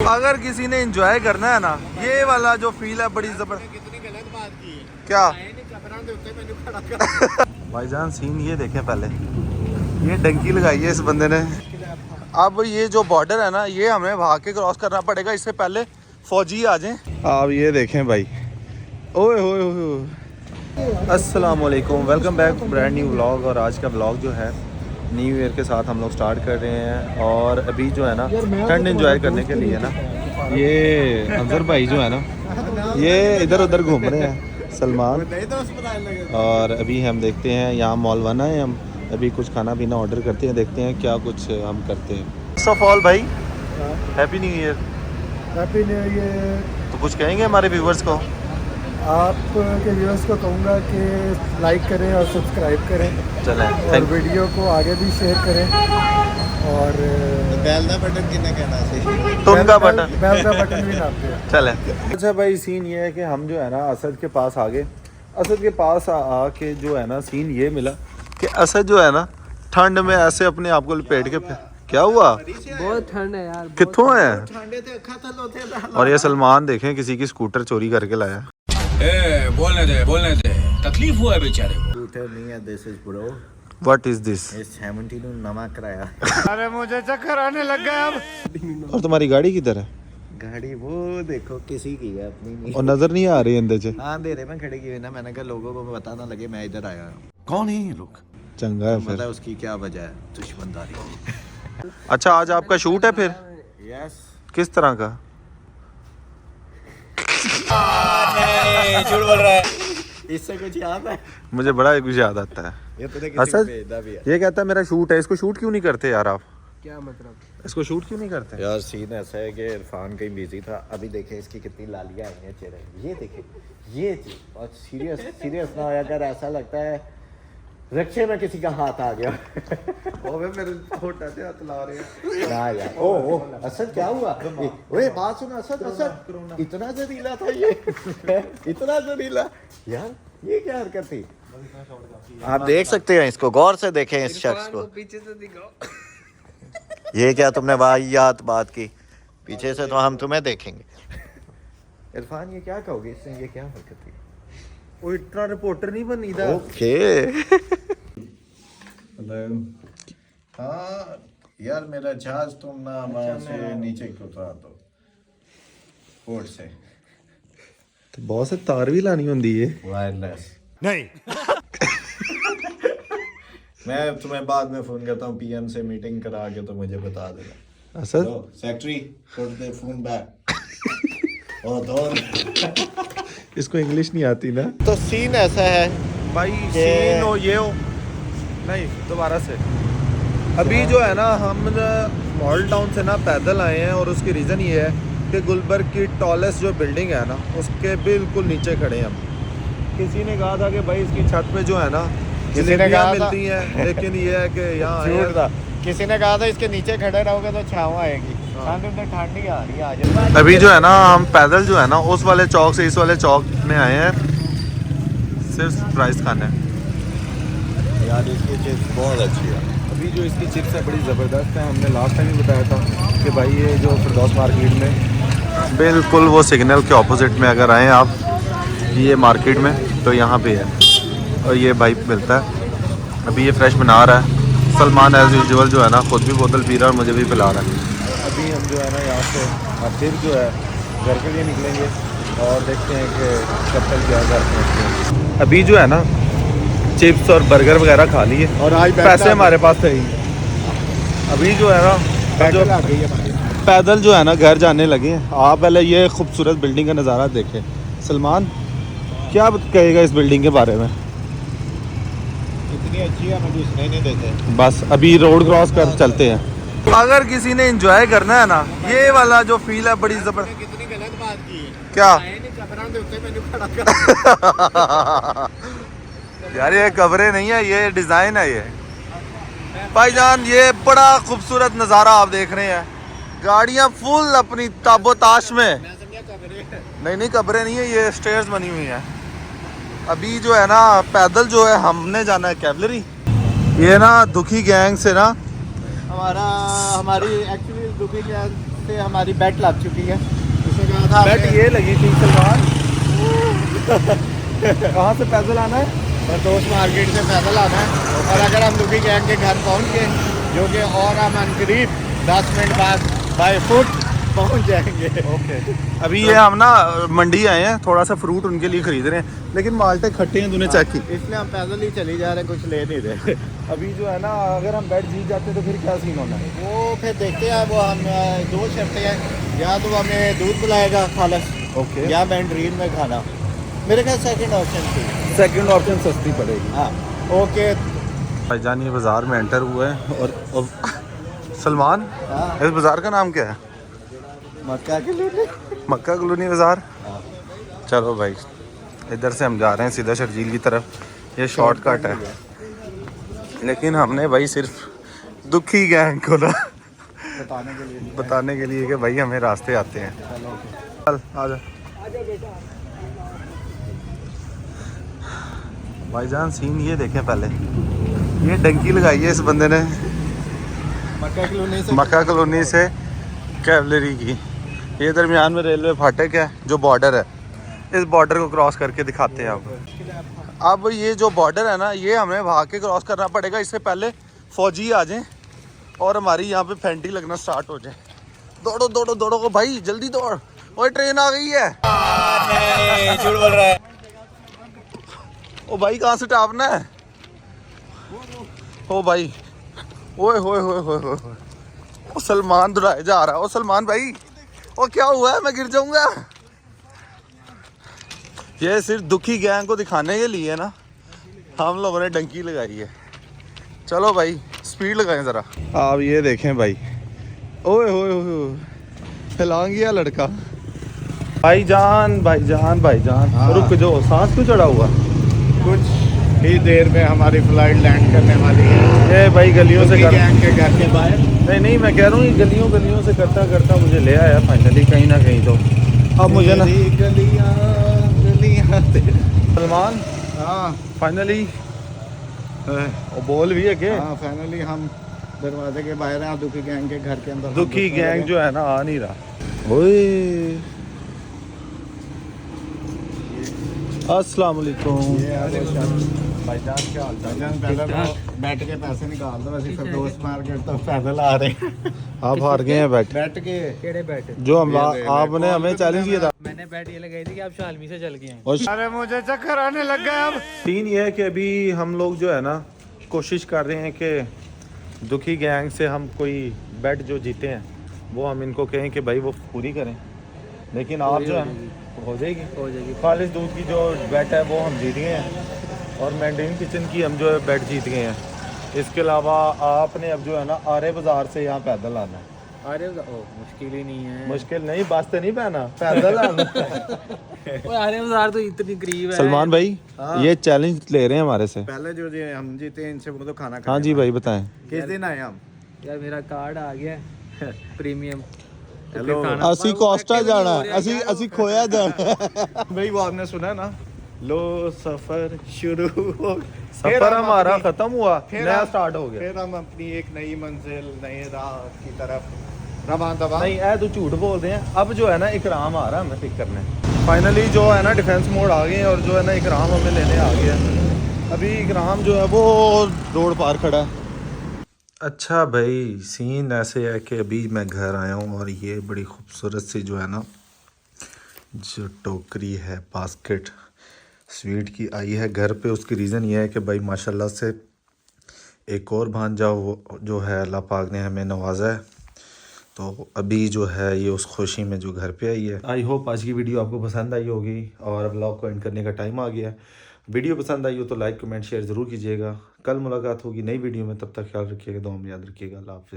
अगर किसी ने एंजॉय करना है ना, ये वाला जो फील है बड़ी जबरदस्त। कितनी गलत बात की है क्या क्या भाईजान सीन ये देखें पहले, ये डंकी लगाई है इस बंदे ने। अब ये जो बॉर्डर है ना, ये हमें भाग के क्रॉस करना पड़ेगा, इससे पहले फौजी आ जाएं। आप ये देखें भाई, ओए होए होए। अस्सलाम वालेकुम, welcome back brand new vlog. और आज का व्लॉग जो है न्यू ईयर के साथ हम लोग स्टार्ट कर रहे हैं। और अभी जो है ना ठंड एंजॉय करने के लिए ना, ये अंजर भाई जो है ना, ये इधर उधर घूम रहे हैं, सलमान। और अभी हम देखते हैं, यहाँ मॉल बना है, हम अभी कुछ खाना पीना ऑर्डर करते हैं, देखते हैं क्या कुछ हम करते हैं। फर्स्ट ऑफ ऑल भाई happy new year. Happy new year. तो कुछ कहेंगे हमारे व्यूवर्स को? आपके व्यूअर्स को कहूँगा कि लाइक करें और सब्सक्राइब करें, चलें, और वीडियो को आगे भी शेयर करें। और बेल का बटन किन्ने कहना चाहिए? तुम का बटन, बेल का बटन भी नापते हैं। चले। अच्छा भाई, सीन ये है कि हम जो है ना असद के पास आ गए। असद के पास आके जो है ना सीन ये मिला कि असद जो है ना ठंड में ऐसे अपने आप को लपेट के क्या हुआ? बहुत ठंड है यार। कित्थों है? ठंडे थे अखा तल होते थे। और ये सलमान देखें किसी की स्कूटर चोरी करके लाया। बोलने दे तकलीफ हुआ है बेचारे को। स्कूटर नहीं है, this is bro, what is this? इस 70 नवा कराया। अरे मुझे चक्कर आने लग गया अब। और तुम्हारी गाड़ी किधर है? गाड़ी वो देखो किसी की है, अपनी नहीं। और नजर नहीं आ रही अंदर से। हाँ अंधेरे में खड़े की हुई ना, मैंने कहा लोगों को पता ना लगे मैं इधर आया हूँ। कौन है ये लोग? चंगा है पता फिर। है उसकी क्या वजह है? दुश्मनदारी। अच्छा, आज आपका शूट है फिर? यस। किस तरह का? झूठ बोल रहा है। इससे कुछ याद है? मुझे बड़ा कुछ याद आता है। ये तूने किसी को असद भेजा भी है? ये कहता है मेरा शूट है, इसको शूट क्यों नहीं करते यार आप? क्या मतलब? इसको शूट क्यों नहीं करते? यार सीन ऐसा है कि इरफान कहीं बिजी था। अभी देखे इसकी कितनी लालियां आई हैं चेहरे, ये देखे ये चीज। और सीरियस ना होया कर, ऐसा लगता है रक्षे में किसी का हाथ आ गया। ओए मेरे होठा से हाथ ला रहे हैं। ना यार, ओ असद क्या हुआ? ओए बात सुन असद, इतना जहरीला था ये। इतना जहरीला यार, ये क्या हरकत थी? आप देख सकते हैं इसको, गौर से देखें इस शख्स को। पीछे से दिखाओ। ये क्या तुमने वाहियात बात की? पीछे से तो हम तुम्हें देखेंगे। इरफान ये क्या कहोगे इससे, ये क्या हरकत थी? वो इतना रिपोर्टर नहीं बनी था। ओके। हाँ यार, मेरा जहाज तुम ना वहाँ से नीचे उतरा दो, पोर्ट से। तो बहुत से तार भी लानी होंदी है। वायरलेस नहीं। मैं तुम्हें बाद में फोन करता हूँ, पीएम से मीटिंग करा के तो मुझे बता देना। As the secretary put the phone back. ओ दो। इसको इंग्लिश नहीं आती ना तो सीन ऐसा है भाई। ये- सीन हो ये हो नहीं, दोबारा से। अभी जो है ना हम मॉडल टाउन से ना पैदल आए हैं, और उसकी रीज़न ये है कि गुलबर्ग की टॉलेस्ट जो बिल्डिंग है ना, उसके बिल्कुल नीचे खड़े हैं हम। किसी ने कहा था कि भाई इसकी छत पे जो है ना किसी ने जलेबियाँ कहा था- मिलती हैं, लेकिन ये है कि यहाँ आए हैं। था। किसी ने कहा था इसके नीचे खड़े रहोगे तो छाँव आएगी। ठंड में ठंड ही आ रही है आज। अभी जो है ना हम पैदल जो है ना उस वाले चौक से इस वाले चौक में आए हैं, सिर्फ प्राइस खाने। यार इसकी चिप्स बहुत अच्छी है। अभी जो इसकी चिप्स है बड़ी ज़बरदस्त है। हमने लास्ट टाइम ही बताया था कि भाई ये जो फिरदौस मार्केट में बिल्कुल वो सिग्नल के ऑपोजिट में अगर आएँ आप ये मार्केट में, तो यहाँ पे है। और ये भाई मिलता है। अभी ये फ्रेश बना रहा है सलमान, एज़ यूजुअल जो है ना खुद भी बोतल पी रहा है और मुझे भी पिला रहा है। अभी हम जो है ना यहाँ से अब फिर जो है घर के लिए निकलेंगे, और देखते हैं कि कब तक क्या घर पहुँचते हैं। अभी जो है ना चिप्स और बर्गर वगैरह खा लिए, और आज पैसे हमारे पास थे ही। अभी जो है ना जो पैदल जो है ना घर जाने लगे हैं। आप पहले ये खूबसूरत बिल्डिंग का नज़ारा देखें। सलमान क्या कहेगा इस बिल्डिंग के बारे में? इतनी अच्छी है, मुझे इसने नहीं देते। बस अभी रोड क्रॉस कर चलते हैं। अगर किसी ने एंजॉय करना है ना, ये वाला जो फील है बड़ी जबरदस्त। कितनी गलत बात की है? क्या कपड़ों के ऊपर मैंने खड़ा कर। यार ये कवरें नहीं है, ये डिज़ाइन है। ये भाईजान ये बड़ा खूबसूरत नज़ारा आप देख रहे हैं। गाड़ियाँ फुल अपनी ताबोताश में। मैं समझा कपड़े। नहीं कब्रें नहीं है, ये स्टेयर्स बनी हुई हैं। अभी जो है ना पैदल जो है हमने जाना है कैवलरी। ये ना दुखी गैंग से ना हमारी एक्चुअली दुखी क्या से हमारी बेट लग चुकी है। उसने कहा था बेट ये लगी थी सलमान। कहाँ से पैदल आना है? दोस्त मार्केट से पैदल आना है, और अगर हम दुखी गैंग के घर पहुंच गए, जो कि और हम करीब 10 मिनट बाद बाय फुट पहुंच जाएंगे। ओके। अभी ये हम ना मंडी आए हैं, थोड़ा सा फ्रूट उनके लिए खरीद रहे हैं, लेकिन माल्टे खट्टे हैं, तूने चेक की। इसलिए हम पैदल ही चले जा रहे हैं, कुछ ले नहीं रहे। अभी जो है ना, अगर हम बेट जीत जाते तो फिर क्या सीन होना है? वो फिर देखते हैं, वो हम 2 शर्तें हैं, या तो हमें दूध पिलाएगा खालस, ओके। या मैंड्रीन में खाना। मेरे ख्याल सेकंड ऑप्शन थी। सेकंड ऑप्शन सस्ती पड़ेगी। हाँ ओके। भाईजान ये बाज़ार में एंटर हुए हैं, और सलमान, हाँ इस बाज़ार का नाम क्या है? मक्का के लिए मक्का कॉलोनी बाज़ार। चलो भाई, इधर से हम जा रहे हैं सीधा शर्जील की तरफ, ये शॉर्टकट है। लेकिन हमने भाई सिर्फ दुखी गैंग को ना बताने के लिए कि भाई हमें रास्ते आते हैं। चल आ जा भाईजान, सीन ये देखें पहले, ये डंकी लगाई है इस बंदे ने मक्का कॉलोनी से कैवलरी की। ये दरमियान में रेलवे फाटक है, जो बॉर्डर है, इस बॉर्डर को क्रॉस करके दिखाते हैं आपको। अब ये जो बॉर्डर है ना, ये हमें भाग के क्रॉस करना पड़ेगा, इससे पहले फौजी आ जाएं और हमारी यहाँ पे फैंटी लगना स्टार्ट हो जाए। दौड़ो दौड़ो दौड़ो भाई, जल्दी दौड़, और ट्रेन आ गई है। झूठ बोल रहा है। ओ भाई कहाँ से टापना है? ओ भाई, ओए होए होए होए होए, ओ सलमान दुराए जा रहा है। ओ सलमान भाई, ओ क्या हुआ है? मैं गिर जाऊंगा। ये सिर्फ दुखी गैंग को दिखाने के लिए ना हम लोगों ने डंकी लगाई है। चलो भाई स्पीड लगाएं ज़रा। आप ये देखें भाई, ओए होए होए, हिलांग गया लड़का। भाईजान भाईजान भाईजान, हाँ। रुक जाओ, सांस क्यों चढ़ा हुआ? कुछ ही देर में हमारी फ्लाइट लैंड करने वाली है। ये भाई गलियों से कर, गैंग के घर के बाहर। नहीं नहीं, मैं कह रहा हूँ ये गलियों गलियों से करता करता मुझे ले आया फाइनली कहीं ना कहीं। तो अब मुझे ना गलियां सलमान, हाँ फाइनली बोल भी है कि हाँ फाइनली हम दरवाजे के बाहर हैं, दुखी गैंग के घर के अंदर। दुखी गैंग जो है ना आ नहीं रहा। ओए अस्सलाम वालेकुम भाईजान क्या हाल चाल? पहले तो बैठ के पैसे निकाल दो, वैसे फिर दोस्त मार्केट तो पैदल आ रहे हैं। आप हार गए हैं बैट के केड़े बैठे? जो हम आपने हमें चैलेंज किया था। मैंने बैट ये लगाई थी कि आप शालमी से चल के आए। और अरे मुझे चक्कर आने लग गया अब। सीन ये है कि अभी हम लोग जो है ना कोशिश कर रहे हैं कि दुखी गैंग से हम कोई बेट जो जीते हैं वो हम इनको कहें कि भाई वो पूरी करें, लेकिन आप जो है हो जाएगी खालिस दूध की जो बेट है वो हम जीत गए हैं, और मैंड्रीन किचन की हम जो है बेट जीत गए हैं। इसके अलावा आपने अब जो है ना आरे बाज़ार से यहाँ पैदल आना है। अरे मुश्किल ही नहीं है। मुश्किल नहीं, बस से नहीं पहना, पैदल आना। अरे बाजार तो इतनी करीब है। सलमान भाई ये चैलेंज ले रहे हैं हमारे से। पहले जो हम जीते हैं इनसे वो तो खाना हाँ जी भाई बताएं। किस दिन आए हम? यार मेरा कार्ड आ गया प्रीमियम। हेलो ਅਸੀਂ ਕੋਸਟਾ ਜਾਣਾ, ਅਸੀਂ ਖੋਇਆ ਜਾਣਾ। भाई वो आपने सुना ना, लो सफर शुरू हो, सफर हमारा खत्म हुआ, फिर नया हम- स्टार्ट हो गया। फिर हम अपनी एक नई मंजिल, नए राह की तरफ रवाना दवा। नहीं ऐ तू झूठ बोल रहे हैं। अब जो है ना इकराम आ रहा है हमें पिक करने। फाइनली जो है ना डिफेंस मोड आ गए हैं, और जो है ना इकराम हमें लेने आ गया है। अभी इकराम जो है वो रोड पार खड़ा है। अच्छा भाई सीन ऐसे है कि अभी मैं घर आया हूँ, और ये बड़ी खूबसूरत सी जो है ना जो टोकरी है बास्केट स्वीट की आई है घर पे। उसकी रीज़न ये है कि भाई माशाल्लाह से एक और भांजा जो है अल्लाह पाक ने हमें नवाजा है, तो अभी जो है ये उस खुशी में जो घर पे आई है। आई होप आज की वीडियो आपको पसंद आई होगी, और व्लॉग को एंड करने का टाइम आ गया है। वीडियो पसंद आई हो तो लाइक कमेंट शेयर ज़रूर कीजिएगा। कल मुलाकात होगी नई वीडियो में, तब तक ख्याल रखिएगा, दुआ में याद रखिएगा। अल्लाह हाफ़िज़।